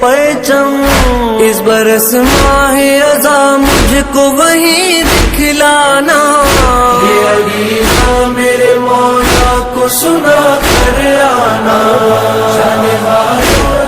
परचम। इस बरस माहे अज़ा मुझको वहीं दिखलाना, ये अगीज़ा मेरे मौला को सुना कर आना। शान वालों